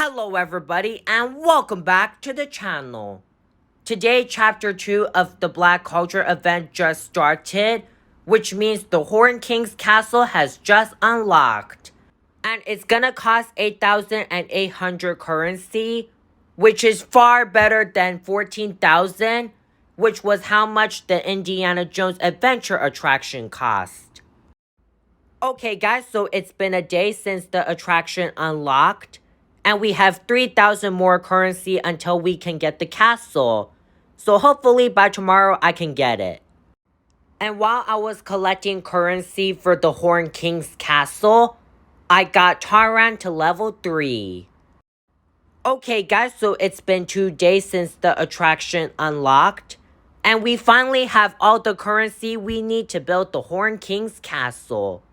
Hello everybody and welcome back to the channel. Today chapter 2 of the Black Cauldron event just started, which means the Horn King's castle has just unlocked. And it's gonna cost 8,800 currency, which is far better than 14,000, which was how much the Indiana Jones adventure attraction cost. Okay guys, so it's been a day since the attraction unlocked. And we have 3,000 more currency until we can get the castle. So hopefully by tomorrow I can get it. And while I was collecting currency for the Horn King's castle, I got Cauldron to level 3. Okay guys, so it's been 2 days since the attraction unlocked. And we finally have all the currency we need to build the Horn King's castle.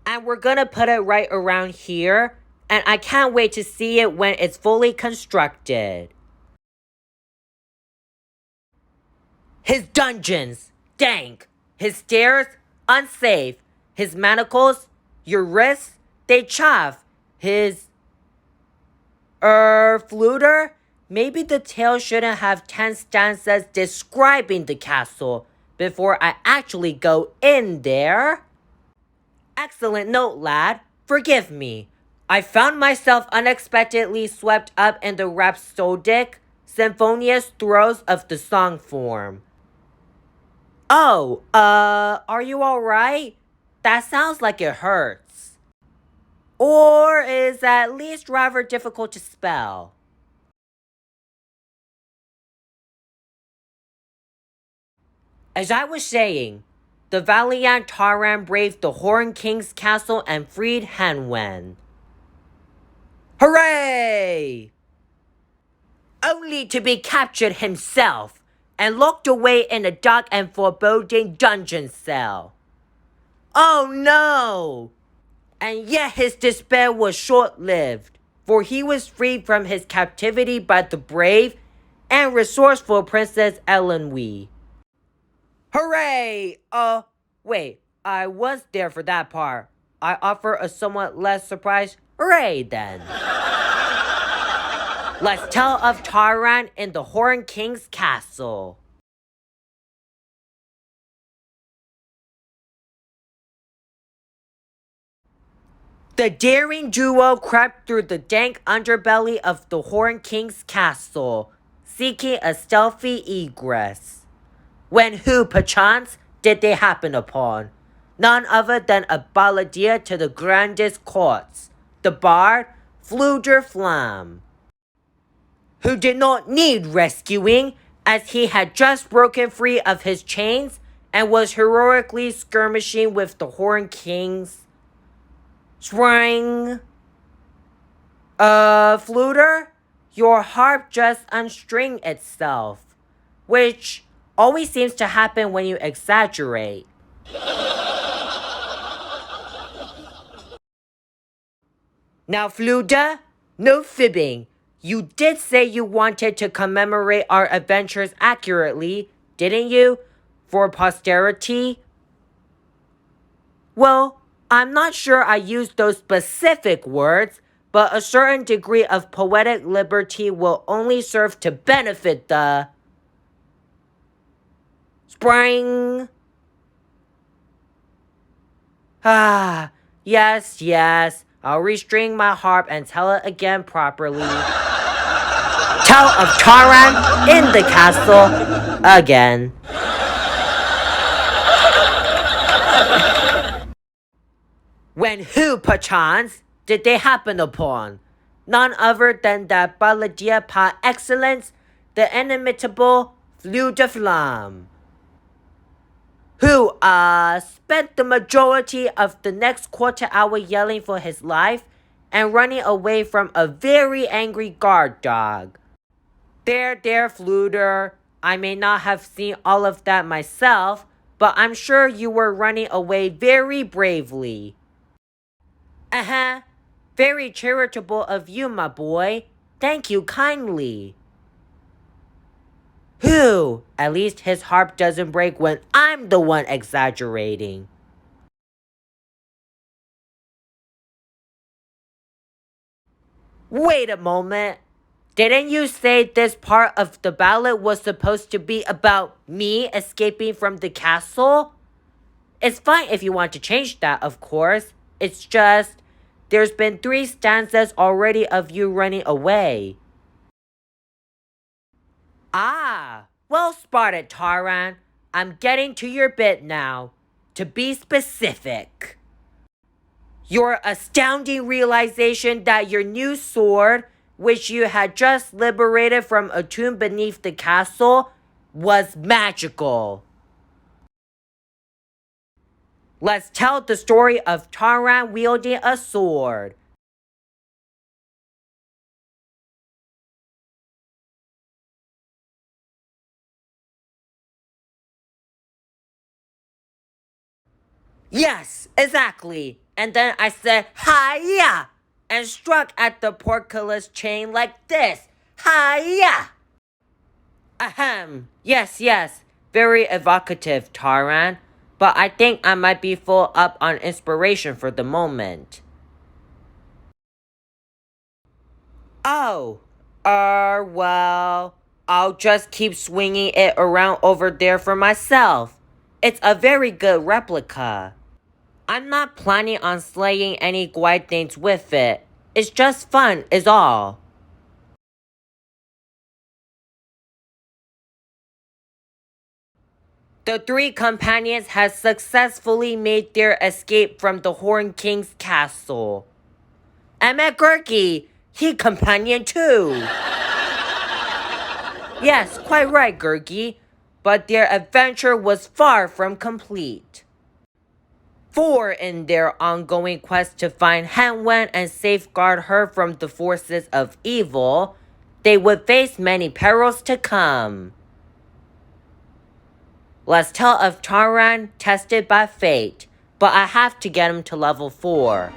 And we're gonna put it right around here. And I can't wait to see it when it's fully constructed. His dungeons, dank. His stairs, unsafe. His manacles, your wrists, they chaff. His, fluter? Maybe the tale shouldn't have 10 stanzas describing the castle before I actually go in there. Excellent note, lad. Forgive me. I found myself unexpectedly swept up in the rhapsodic, symphonious throes of the song form. Oh, are you alright? That sounds like it hurts. Or is at least rather difficult to spell. As I was saying, the valiant Cauldron braved the Horn King's castle and freed Hanwen. Hooray! Only to be captured himself and locked away in a dark and foreboding dungeon cell. Oh no! And yet his despair was short-lived, for he was freed from his captivity by the brave and resourceful Princess Elenwe. Hooray! Wait, I was there for that part. I offer a somewhat less surprised hooray then. Let's tell of Cauldron in the Horn King's castle. The daring duo crept through the dank underbelly of the Horn King's castle, seeking a stealthy egress. When who, perchance, did they happen upon? None other than a balladeer to the grandest courts, the bard Fluder Flam, who did not need rescuing, as he had just broken free of his chains and was heroically skirmishing with the Horn King's Spring. Fluter, your harp just unstring itself, which always seems to happen when you exaggerate. Now, Fluder, no fibbing. You did say you wanted to commemorate our adventures accurately, didn't you? For posterity? Well, I'm not sure I used those specific words, but a certain degree of poetic liberty will only serve to benefit the Spring. Yes. I'll restring my harp and tell it again properly. Tell of Cauldron in the castle again. When who, perchance, did they happen upon? None other than that balladeer par excellence, the inimitable Fluder Flam, who, spent the majority of the next quarter hour yelling for his life and running away from a very angry guard dog. There, Fluder. I may not have seen all of that myself, but I'm sure you were running away very bravely. Very charitable of you, my boy. Thank you kindly. Whew, at least his harp doesn't break when I'm the one exaggerating. Wait a moment. Didn't you say this part of the ballad was supposed to be about me escaping from the castle? It's fine if you want to change that, of course. It's just, there's been 3 stanzas already of you running away. Ah, well spotted, Taran. I'm getting to your bit now. To be specific, your astounding realization that your new sword, which you had just liberated from a tomb beneath the castle, was magical. Let's tell the story of Taran wielding a sword. Yes, exactly. And then I said, Hiya! And struck at the portcullis chain like this. Hiya! Ahem. Yes, yes. Very evocative, Taran. But I think I might be full up on inspiration for the moment. Oh. Well, I'll just keep swinging it around over there for myself. It's a very good replica. I'm not planning on slaying any guide things with it. It's just fun, is all. The 3 companions had successfully made their escape from the Horn King's castle. I met Gurky. He companion too. Yes, quite right, Gurky. But their adventure was far from complete. For in their ongoing quest to find Hanwen and safeguard her from the forces of evil, they would face many perils to come. Let's tell of Taran tested by fate, but I have to get him to level 4.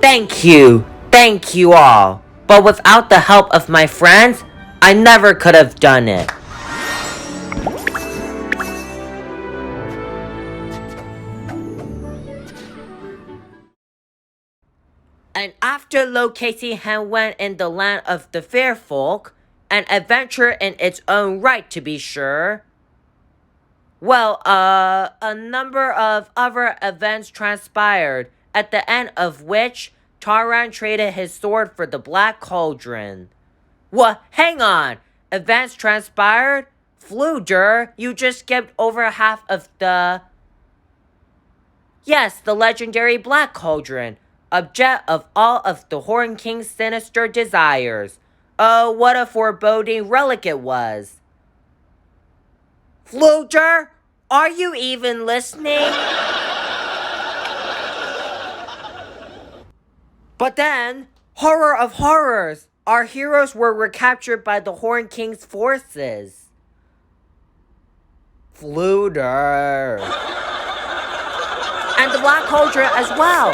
Thank you all. But without the help of my friends, I never could have done it. And after locating Hanwen in the land of the fair folk, an adventure in its own right to be sure, well, a number of other events transpired, at the end of which Taran traded his sword for the Black Cauldron. What? Hang on! Events transpired? Fluger, you just skipped over half of the... Yes, the legendary Black Cauldron, object of all of the Horn King's sinister desires. Oh, what a foreboding relic it was. Fluger, are you even listening? But then, horror of horrors, our heroes were recaptured by the Horn King's forces. Fluter. And the Black Cauldron as well.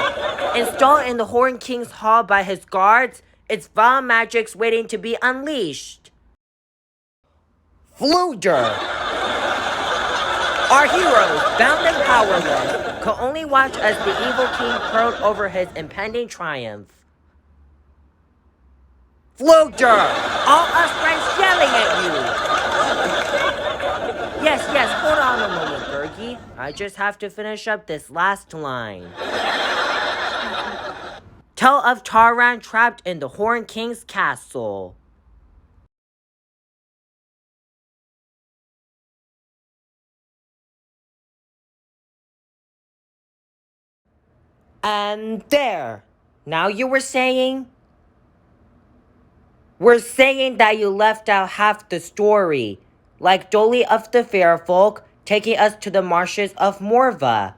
Installed in the Horn King's hall by his guards, its vile magics waiting to be unleashed. Fluger. Our heroes, bound and powerless, could only watch as the evil king crowed over his impending triumph. Fluger! All us friends yelling at you! Yes, hold on a moment, Gurky. I just have to finish up this last line. Tell of Taran trapped in the Horn King's castle. And there. Now you were saying? We're saying that you left out half the story, like Dolly of the Fair Folk taking us to the marshes of Morva.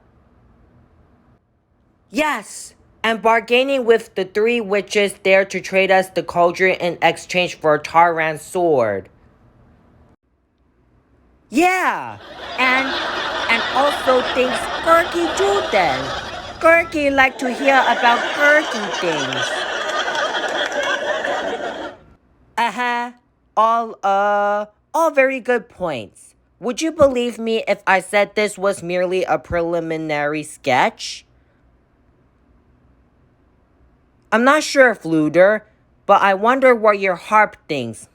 Yes, and bargaining with the 3 witches there to trade us the cauldron in exchange for Taran's sword. Yeah, and also things Gurky do then. Gurky like to hear about Gurky things. All very good points. Would you believe me if I said this was merely a preliminary sketch? I'm not sure, Fluter, but I wonder what your harp thinks,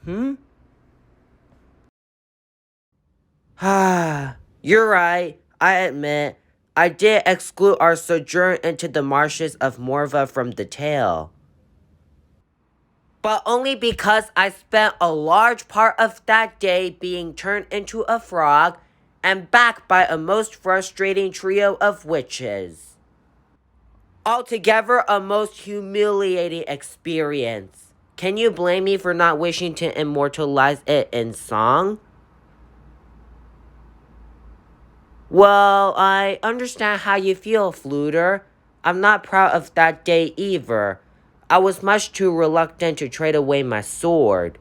Ah, you're right. I admit, I did exclude our sojourn into the marshes of Morva from the tale. But only because I spent a large part of that day being turned into a frog and backed by a most frustrating trio of witches. Altogether, a most humiliating experience. Can you blame me for not wishing to immortalize it in song? Well, I understand how you feel, Fluter. I'm not proud of that day either. I was much too reluctant to trade away my sword.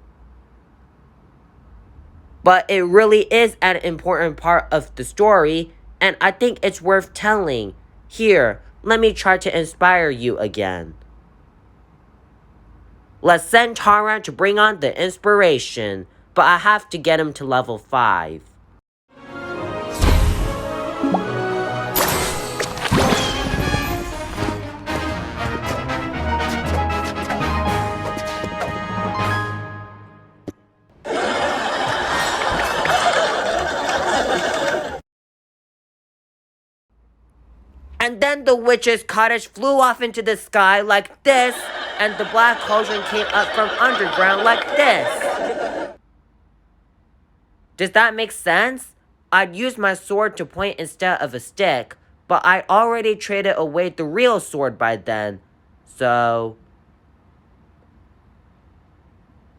But it really is an important part of the story, and I think it's worth telling. Here, let me try to inspire you again. Let's send Taran to bring on the inspiration, but I have to get him to level 5. And then the witch's cottage flew off into the sky like this, and the black cauldron came up from underground like this. Does that make sense? I'd use my sword to point instead of a stick, but I already traded away the real sword by then. So...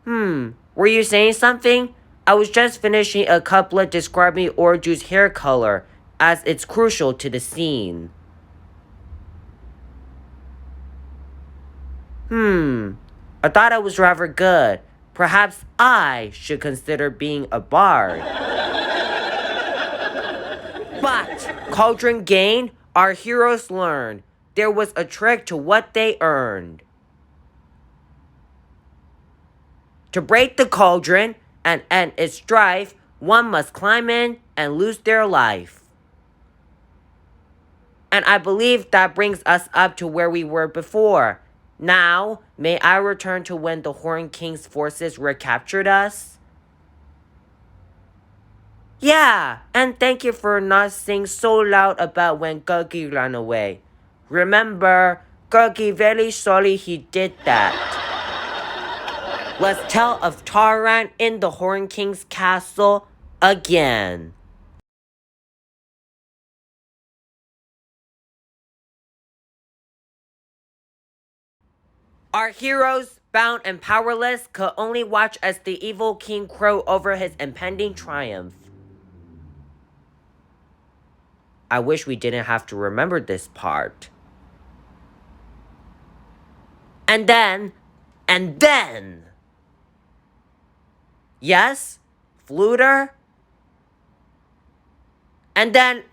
were you saying something? I was just finishing a couplet describing Orju's hair color, as it's crucial to the scene. I thought I was rather good. Perhaps I should consider being a bard. But, Cauldron gained, our heroes learned. There was a trick to what they earned. To break the cauldron and end its strife, one must climb in and lose their life. And I believe that brings us up to where we were before. Now, may I return to when the Horn King's forces recaptured us? Yeah, and thank you for not saying so loud about when Gurgi ran away. Remember, Gurgi very sorry he did that. Let's tell of Taran in the Horn King's castle again. Our heroes, bound and powerless, could only watch as the evil king crowed over his impending triumph. I wish we didn't have to remember this part. And then... Yes? Fluter? And then,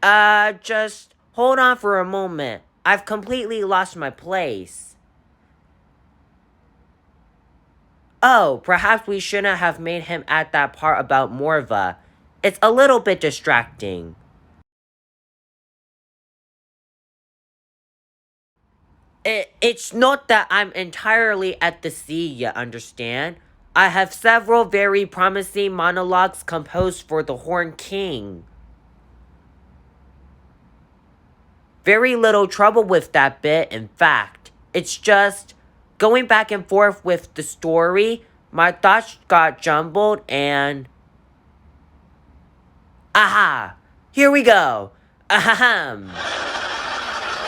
just hold on for a moment. I've completely lost my place. Oh, perhaps we shouldn't have made him add that part about Morva. It's a little bit distracting. It's not that I'm entirely at the sea, you understand? I have several very promising monologues composed for the Horn King. Very little trouble with that bit, in fact. It's just... going back and forth with the story, my thoughts got jumbled and... Aha! Here we go! Ahem!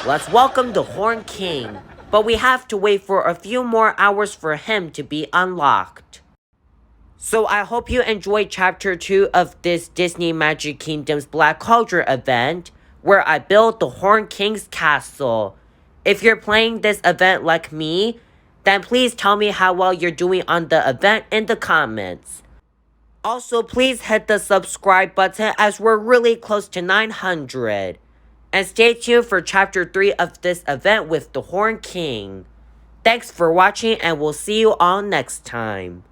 Let's welcome the Horn King, but we have to wait for a few more hours for him to be unlocked. So I hope you enjoyed Chapter 2 of this Disney Magic Kingdom's Black Cauldron event, where I built the Horn King's castle. If you're playing this event like me, then please tell me how well you're doing on the event in the comments. Also, please hit the subscribe button as we're really close to 900. And stay tuned for Chapter 3 of this event with the Horn King. Thanks for watching and we'll see you all next time.